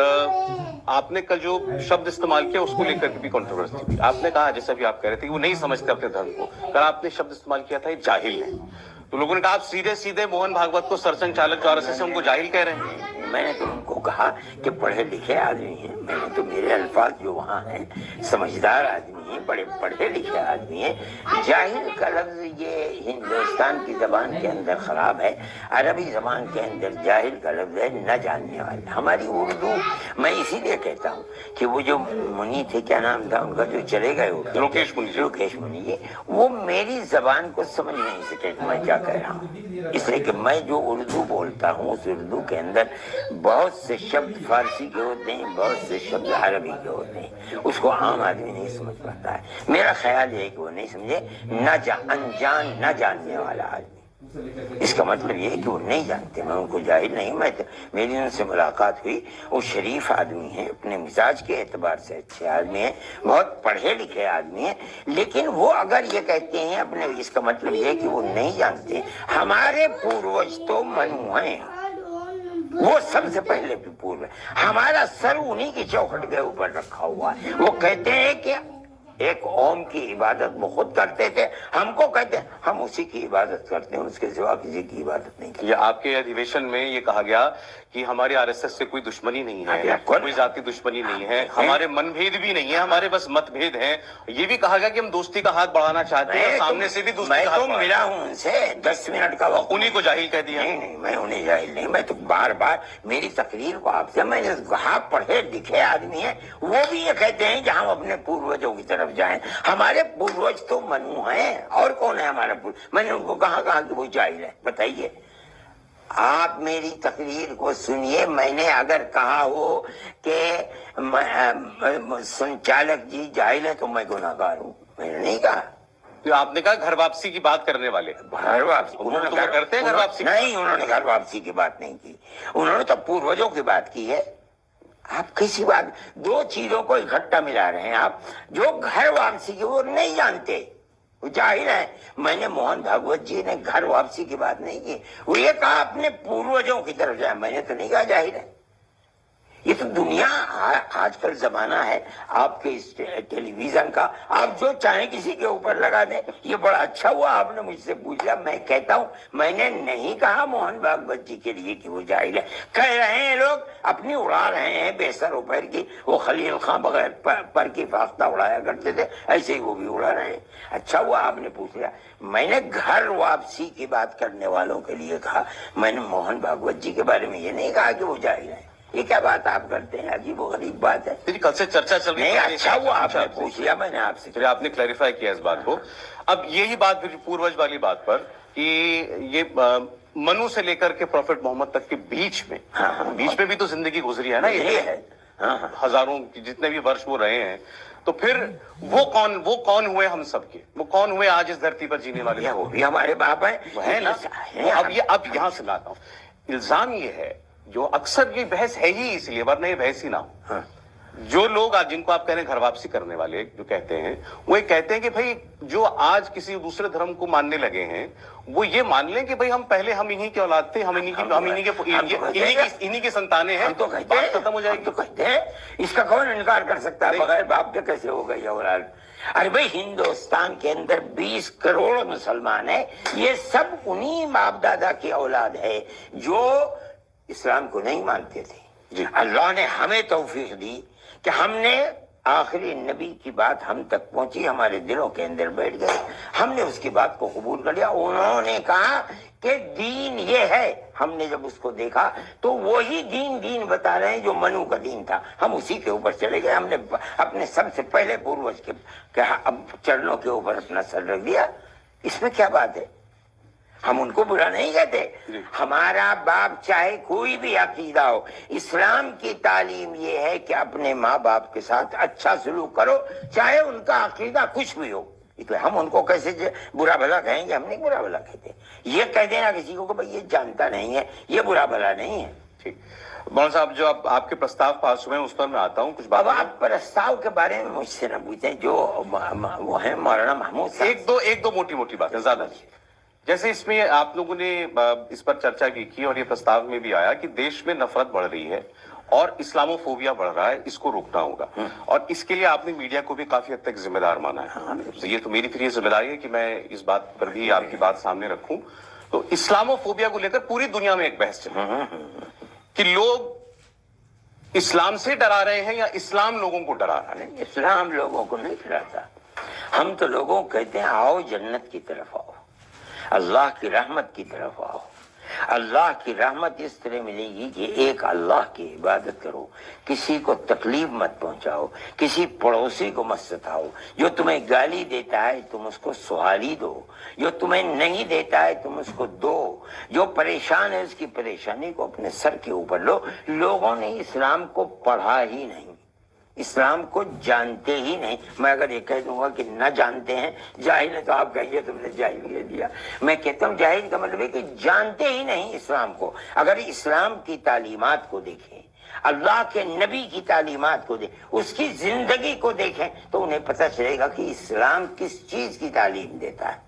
आपने कल जो शब्द इस्तेमाल किया उसको लेकर के भी कंट्रोवर्सी थी। आपने कहा, जैसा भी आप कह रहे थे, वो नहीं समझते अपने धर्म को। कल आपने शब्द इस्तेमाल किया था, ये जाहिल है। तो लोगों ने कहा आप सीधे सीधे मोहन भागवत को सरसंघ चालक जो आरएसएस से उनको जाहिल कह रहे हैं। मैंने तो उनको कहा कि पढ़े लिखे आदमी हैं, मैंने तो मेरे अल्फाज जो वहाँ हैं, समझदार आदमी हैं, बड़े पढ़े लिखे आदमी हैं। जाहिल का लफ्ज ये हिंदुस्तान की जबान के अंदर खराब है, अरबी जबान के अंदर जाहिल का लफ्ज है न जानने वाले। हमारी उर्दू, मैं इसीलिए कहता हूँ कि वो जो मुनि थे, क्या नाम था उनका, जो चले गए, लोकेश मुनि जी, वो मेरी जबान को समझ नहीं सके मैं क्या कह रहा हूँ। इसलिए कि मैं जो उर्दू बोलता हूँ, उस उर्दू के अंदर बहुत से शब्द फारसी के होते हैं, बहुत से शब्द अरबी के होते हैं, उसको आम आदमी नहीं समझ पाता है। मेरा ख्याल है कि वो नहीं समझे, अनजान न जानने वाला आदमी। उसे लेकर के इसका मतलब ये है कि वो नहीं जानते, मैं उनको जाहिल नहीं, मेरी उनसे मुलाकात हुई, वो शरीफ आदमी है, अपने मिजाज के एतबार से अच्छे आदमी है, बहुत पढ़े लिखे आदमी है, लेकिन वो अगर ये कहते हैं अपने, इसका मतलब ये है कि वो नहीं जानते हमारे पूर्वज तो मनु हैं, वो सबसे पहले भी पूर्व है, हमारा सर उन्हीं की चौखट के ऊपर रखा हुआ है। वो कहते हैं कि एक ओम की इबादत वो खुद करते थे, हमको कहते हैं हम उसी की इबादत करते हैं, उसके सिवा किसी की इबादत नहीं करते। ये आपके अधिवेशन में ये कहा गया कि हमारी आरएसएस से कोई दुश्मनी नहीं है, कोई जाति दुश्मनी नहीं है, हमारे मनभेद भी नहीं है, हमारे बस मतभेद हैं। ये भी कहा गया कि हम दोस्ती का हाथ बढ़ाना चाहते हैं, सामने से भी दोस्ती का हाथ मैं तो मिला हूं उनसे 10 मिनट का वक्त, उन्हीं को जाहिल कह दिया। नहीं, मैं उन्हें जाहिल नहीं, मैं तो बार बार मेरी तकरीर को आपसे, मैंने कहा पढ़े लिखे आदमी है, वो भी ये कहते हैं कि हम अपने पूर्वजों की तरफ जाएं, हमारे पूर्वज तो मनु हैं, और कौन है हमारा पूर्वज? मैंने उनको कहा कि वो जाहिल है, बताइए। आप मेरी तकरीर को सुनिए, मैंने अगर कहा हो कि संचालक जी जाहिल है तो मैं गुनाहगार हूं, मैंने नहीं कहा। तो आपने कहा घर वापसी की बात करने वाले, घर वापसी उन्होंने करते हैं घर वापसी नहीं, उन्होंने घर वापसी की बात नहीं की, उन्होंने तो पूर्वजों की बात की है। आप किसी बात, दो चीजों को इकट्ठा मिला रहे हैं आप, जो घर वापसी की वो नहीं जानते, वो जाहिल है। मैंने मोहन भागवत जी ने घर वापसी की बात नहीं की, वो ये कहा अपने पूर्वजों की तरफ जाए, मैंने तो नहीं कहा जाहिल है। ये तो दुनिया आजकल जमाना है आपके इस टेलीविजन का, आप जो चाहे किसी के ऊपर लगा दें। ये बड़ा अच्छा हुआ आपने मुझसे पूछा, मैं कहता हूं मैंने नहीं कहा मोहन भागवत जी के लिए कि वो जाहिल है, कह रहे हैं लोग, अपनी उड़ा रहे हैं बेसर पैर की। वो खलील खां बगैर पर की फाख्ता उड़ाया करते थे, ऐसे ही वो भी उड़ा रहे हैं। अच्छा हुआ आपने पूछ लिया, मैंने घर वापसी की बात करने वालों के लिए कहा, मैंने मोहन भागवत जी के बारे में ये नहीं कहा कि वो जाहिल है। ये क्या बात आप करते हैं, अजीब और गरीब बात है। कल से चर्चा चल रही है, अच्छा हुआ आपने पूछ लिया, मैंने आपसे, फिर आपने क्लैरिफाई किया इस बात को। अब यही बात फिर पूर्वज वाली बात पर कि ये मनु से लेकर के प्रॉफिट मोहम्मद तक के बीच में, बीच में भी तो जिंदगी गुजरी है ना, ये है हजारों जितने भी वर्ष वो रहे हैं, तो फिर वो कौन हुए हम सबके, वो कौन हुए आज इस धरती पर जीने वाले? वो भी हमारे बाप है, वो है ना। अब यहाँ से लाता हूँ, इल्जाम ये है, जो अक्सर ये बहस है ही इसलिए, वरना ये बहस ही ना हो। जो लोग आज जिनको आप कह रहे हैं घर वापसी करने वाले जो कहते हैं, वो ये कहते हैं कि भाई जो आज किसी दूसरे धर्म को मानने लगे हैं, वो ये मान लें कि भाई हम पहले हम इन्हीं के औलाद थे, हम इन्हीं के संतानें हैं, तो बात खत्म हो जाएगी। तो कहते हैं, इसका कौन इनकार कर सकता है, बगैर बाप के कैसे हो गई औलाद? अरे भाई हिंदुस्तान के अंदर 20 करोड़ मुसलमान है, ये सब उन्हीं बाप दादा की औलाद है जो इस्लाम को नहीं मानते थे। अल्लाह ने हमें तौफीक दी कि हमने आखिरी नबी की बात हम तक पहुंची, हमारे दिलों के अंदर बैठ गई, हमने उसकी बात को कबूल कर लिया। उन्होंने कहा कि दीन ये है, हमने जब उसको देखा तो वही दीन बता रहे हैं जो मनु का दीन था, हम उसी के ऊपर चले गए। हमने अपने सबसे पहले पूर्वज के अब चरणों के ऊपर अपना सर रख दिया। इसमें क्या बात है? हम उनको बुरा नहीं कहते, हमारा बाप चाहे कोई भी अकीदा हो, इस्लाम की तालीम ये है कि अपने माँ बाप के साथ अच्छा सलूक करो, चाहे उनका अकीदा कुछ भी हो। इसलिए हम उनको कैसे बुरा भला कहेंगे? हम नहीं बुरा भला कहते। ये कह देना किसी को कि भाई ये जानता नहीं है, ये बुरा भला नहीं है। ठीक, मौलाना साहब जो आपके प्रस्ताव पास हुए हैं उस पर मैं आता हूँ। कुछ बात अब आप प्रस्ताव के बारे में मुझसे न पूछें, जो वो है मौलाना महमूद साहब। एक दो मोटी बातें, ज्यादा नहीं। जैसे इसमें आप लोगों ने इस पर चर्चा की और ये प्रस्ताव में भी आया कि देश में नफरत बढ़ रही है और इस्लामोफोबिया बढ़ रहा है, इसको रोकना होगा, और इसके लिए आपने मीडिया को भी काफी हद तक जिम्मेदार माना है। ये तो मेरी फिर ये जिम्मेदारी है कि मैं इस बात पर भी आपकी बात सामने रखूं। तो इस्लामोफोबिया को लेकर पूरी दुनिया में एक बहस चल रही है कि लोग इस्लाम से डरा रहे हैं या इस्लाम लोगों को डरा रहा है। इस्लाम लोगों को नहीं डराता, हम तो लोगों को कहते हैं आओ जन्नत की तरफ आओ, अल्लाह की रहमत की तरफ आओ। अल्लाह की रहमत इस तरह मिलेगी कि एक अल्लाह की इबादत करो, किसी को तकलीफ मत पहुंचाओ, किसी पड़ोसी को मत सताओ, जो तुम्हें गाली देता है तुम उसको सुहाली दो, जो तुम्हें नहीं देता है तुम उसको दो, जो परेशान है उसकी परेशानी को अपने सर के ऊपर लो। लोगों ने इस्लाम को पढ़ा ही नहीं, اسلام کو جانتے ہی نہیں. میں اگر یہ کہہ دوں گا کہ نہ جانتے ہیں جاہل ہے تو آپ کہیں گے تم نے جاہل کہہ دیا. میں کہتا ہوں جاہل کا مطلب ہے کہ جانتے ہی نہیں اسلام کو. اگر اسلام کی تعلیمات کو دیکھیں, اللہ کے نبی کی تعلیمات کو دیکھیں, اس کی زندگی کو دیکھیں, تو انہیں پتہ چلے گا کہ اسلام کس چیز کی تعلیم دیتا ہے.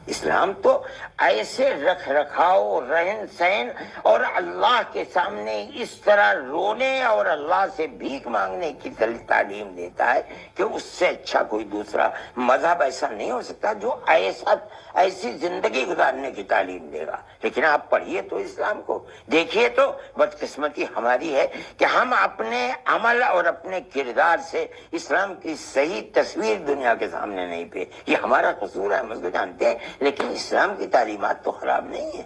اسلام تو ایسے رکھ رکھاؤ, رہن سہن اور اللہ کے سامنے اس طرح رونے اور اللہ سے بھیک مانگنے کی تعلیم دیتا ہے کہ اس سے اچھا کوئی دوسرا مذہب ایسا نہیں ہو سکتا جو ایسی زندگی گزارنے کی تعلیم دے گا. لیکن آپ پڑھیے تو اسلام کو, دیکھیے تو بدقسمتی ہماری ہے کہ ہم اپنے عمل اور اپنے کردار سے اسلام کی صحیح تصویر دنیا کے سامنے نہیں پہ. یہ ہمارا قصور ہے, ہم اس کو جانتے ہیں, لیکن اسلام کی تعلیمات تو خراب نہیں ہے.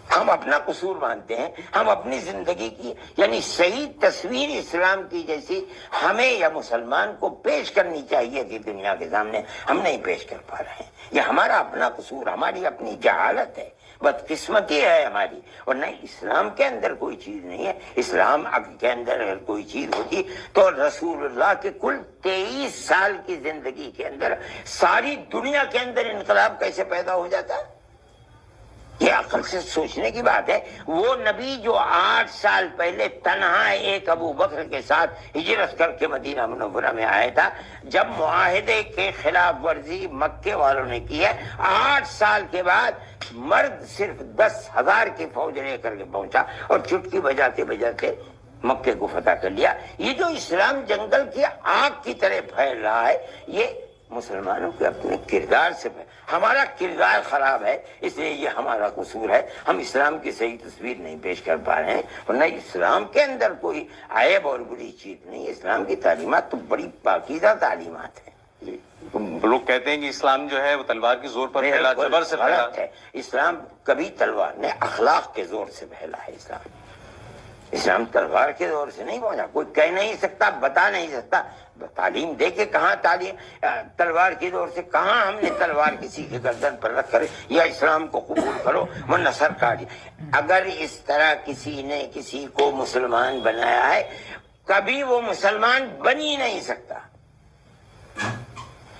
ہم اپنا قصور مانتے ہیں, ہم اپنی زندگی کی یعنی صحیح تصویر اسلام کی جیسی ہمیں یا مسلمان کو پیش کرنی چاہیے تھی دنیا کے سامنے, ہم نہیں پیش کر پا رہے ہیں. یہ ہمارا اپنا قصور, ہماری اپنی جہالت ہے, بدقسمتی ہے ہماری. اور نہیں, اسلام کے اندر کوئی چیز نہیں ہے. اسلام کے اندر اگر کوئی چیز ہوتی تو رسول اللہ کے کل 23 سال کی زندگی کے اندر ساری دنیا کے اندر انقلاب کیسے پیدا ہو جاتا. یہ عقل سے سوچنے کی بات ہے. وہ نبی جو 8 سال پہلے تنہا ایک ابو بکر کے ساتھ ہجرت کر کے مدینہ منورہ میں آیا تھا, جب معاہدے کے خلاف ورزی مکے والوں نے کی ہے, 8 سال کے بعد مرد صرف 10,000 کی فوج لے کر کے پہنچا اور چٹکی بجاتے بجاتے مکے کو فتح کر لیا. یہ جو اسلام جنگل کی آگ کی طرح پھیل رہا ہے, یہ مسلمانوں کے اپنے کردار سے ہمارا کردار خراب ہے, اس لیے یہ ہمارا قصور ہے. ہم اسلام کی صحیح تصویر نہیں پیش کر پا رہے ہیں, ورنہ اسلام کے اندر کوئی عیب اور بری چیز نہیں. اسلام کی تعلیمات تو بڑی پاکیزہ تعلیمات ہیں. لوگ کہتے ہیں کہ اسلام جو ہے وہ تلوار کے زور پر پھیلا, جبر سے پھیلا. غلط ہے. اسلام کبھی تلوار نے اخلاق کے زور سے پھیلا ہے. اسلام تلوار کے زور سے نہیں پہنچا. کوئی کہہ نہیں سکتا, بتا نہیں سکتا. تعلیم دے کے کہاں تعلیم تلوار کی زور سے, کہاں ہم نے تلوار کسی کے گردن پر رکھ کر یا اسلام کو قبول کرو ورنہ سر کاٹ. اگر اس طرح کسی نے کسی کو مسلمان بنایا ہے, کبھی وہ مسلمان بن ہی نہیں سکتا,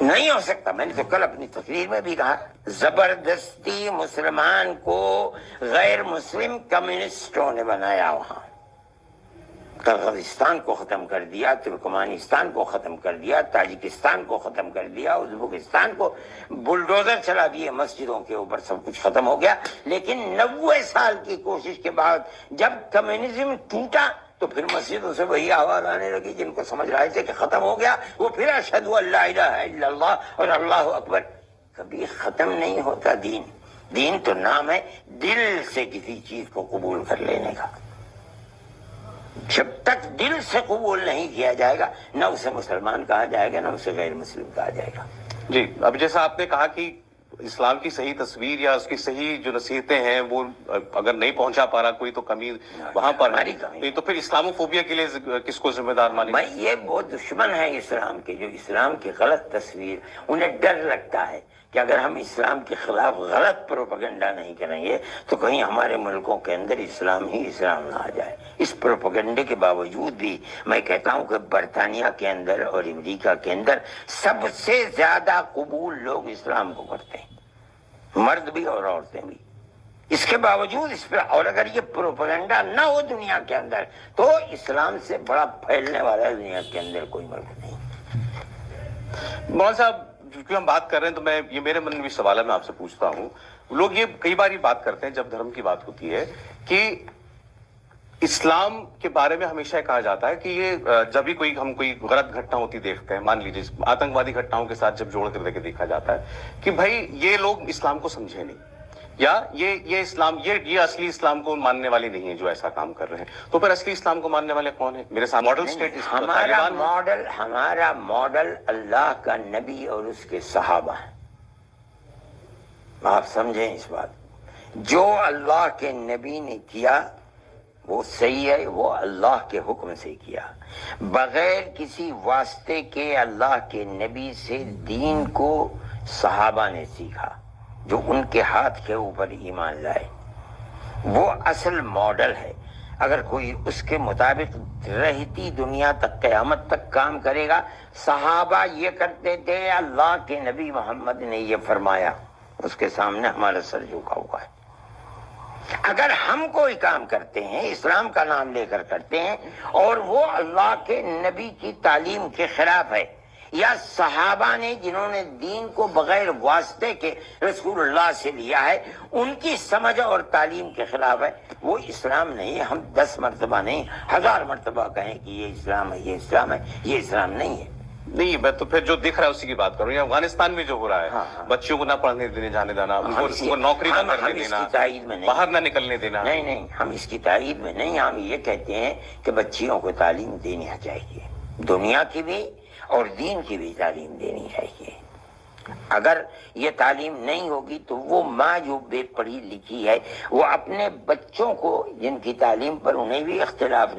نہیں ہو سکتا. میں نے تو کل اپنی تقریر میں بھی کہا, زبردستی مسلمان کو غیر مسلم کمیونسٹوں نے بنایا. وہاں قرغیزستان کو ختم کر دیا, ترکمانستان کو ختم کر دیا, تاجکستان کو ختم کر دیا, ازبکستان کو بلڈوزر چلا دیے, مسجدوں کے اوپر سب کچھ ختم ہو گیا. لیکن 90 سال کی کوشش کے بعد جب کمیونزم ٹوٹا تو پھر مسجدوں سے وہی آواز آنے لگی جن کو سمجھ رہے تھے کہ ختم ہو گیا, وہ پھر اشہد ان لا الہ الا اللہ اور اللہ اکبر. کبھی ختم نہیں ہوتا دین. دین تو نام ہے دل سے کسی چیز کو قبول کر لینے کا. جب تک دل سے قبول نہیں کیا جائے گا, نہ اسے مسلمان کہا جائے گا, نہ اسے غیر مسلم کہا جائے گا. جی, اب جیسا آپ نے کہا کہ اسلام کی صحیح تصویر یا اس کی صحیح جو نصیحتیں ہیں وہ اگر نہیں پہنچا پا رہا کوئی تو کمی وہاں پر ہے, تو پھر اسلاموفوبیا کے لیے کس کو ذمہ دار مانیں؟ میں یہ بہت دشمن ہے اسلام کے, جو اسلام کی غلط تصویر, انہیں ڈر لگتا ہے کہ اگر ہم اسلام کے خلاف غلط پروپیگنڈا نہیں کریں گے تو کہیں ہمارے ملکوں کے اندر اسلام ہی اسلام نہ آ جائے. اس پروپیگنڈے کے باوجود بھی میں کہتا ہوں کہ برطانیہ کے اندر اور امریکہ کے اندر سب سے زیادہ قبول لوگ اسلام کو کرتے ہیں, مرد بھی اور عورتیں بھی. اس کے باوجود اس پر, اور اگر یہ پروپیگنڈا نہ ہو دنیا کے اندر تو اسلام سے بڑا پھیلنے والا دنیا کے اندر کوئی ملک نہیں. مولانا صاحب, کیونکہ ہم بات کر رہے ہیں تو میں یہ میرے من میں بھی سوال ہے, میں آپ سے پوچھتا ہوں. لوگ یہ کئی بار یہ بات کرتے ہیں جب دھرم کی بات ہوتی ہے کہ اسلام کے بارے میں ہمیشہ کہا جاتا ہے کہ یہ جب بھی ہم کوئی غلط گھٹنا ہوتی دیکھتے ہیں, مان لیجیے آتنکوادی گھٹناؤں کے ساتھ جب جوڑ کر دیکھا جاتا ہے کہ بھائی یہ لوگ اسلام کو سمجھے نہیں, یا یہ اسلام یہ اصلی اسلام کو ماننے والے نہیں ہیں جو ایسا کام کر رہے ہیں. تو پھر اصلی اسلام کو ماننے والے کون ہیں؟ میرے ساتھ ماڈل اسٹیٹ ہمارا ماڈل اللہ کا نبی اور اس کے صحابہ ہیں. آپ سمجھیں اس بات, جو اللہ کے نبی نے کیا وہ صحیح ہے, وہ اللہ کے حکم سے کیا, بغیر کسی واسطے کے اللہ کے نبی سے دین کو صحابہ نے سیکھا جو ان کے ہاتھ کے اوپر ایمان لائے. وہ اصل ماڈل ہے. اگر کوئی اس کے مطابق رہتی دنیا تک قیامت تک کام کرے گا. صحابہ یہ کرتے تھے, اللہ کے نبی محمد نے یہ فرمایا, اس کے سامنے ہمارا سر جھکا ہوا ہے. اگر ہم کوئی کام کرتے ہیں اسلام کا نام لے کر کرتے ہیں اور وہ اللہ کے نبی کی تعلیم کے خلاف ہے, یا صحابہ نے جنہوں نے دین کو بغیر واسطے کے رسول اللہ سے لیا ہے ان کی سمجھ اور تعلیم کے خلاف ہے, وہ اسلام نہیں ہے. ہم 10 مرتبہ نہیں 1000 مرتبہ کہیں کہ یہ اسلام ہے, یہ اسلام ہے, یہ اسلام نہیں ہے. نہیں, میں تو پھر جو دکھ رہا ہے اسی کی بات کروں. یہ افغانستان میں جو ہو رہا ہے, بچیوں کو نہ پڑھنے دینے جانے دینا, ان کو نوکری نہ کرنے دینا, باہر نہ نکلنے دینا. نہیں, ہم اس کی تائید میں نہیں. ہم یہ کہتے ہیں کہ بچیوں کو تعلیم دینی چاہیے, دنیا کی بھی اور دین کی بھی تعلیم دینی چاہیے. اگر یہ تعلیم نہیں ہوگی تو وہ ماں جو بے پڑھی لکھی ہے وہ اپنے بچوں کو جن کی تعلیم پر انہیں بھی اختلاف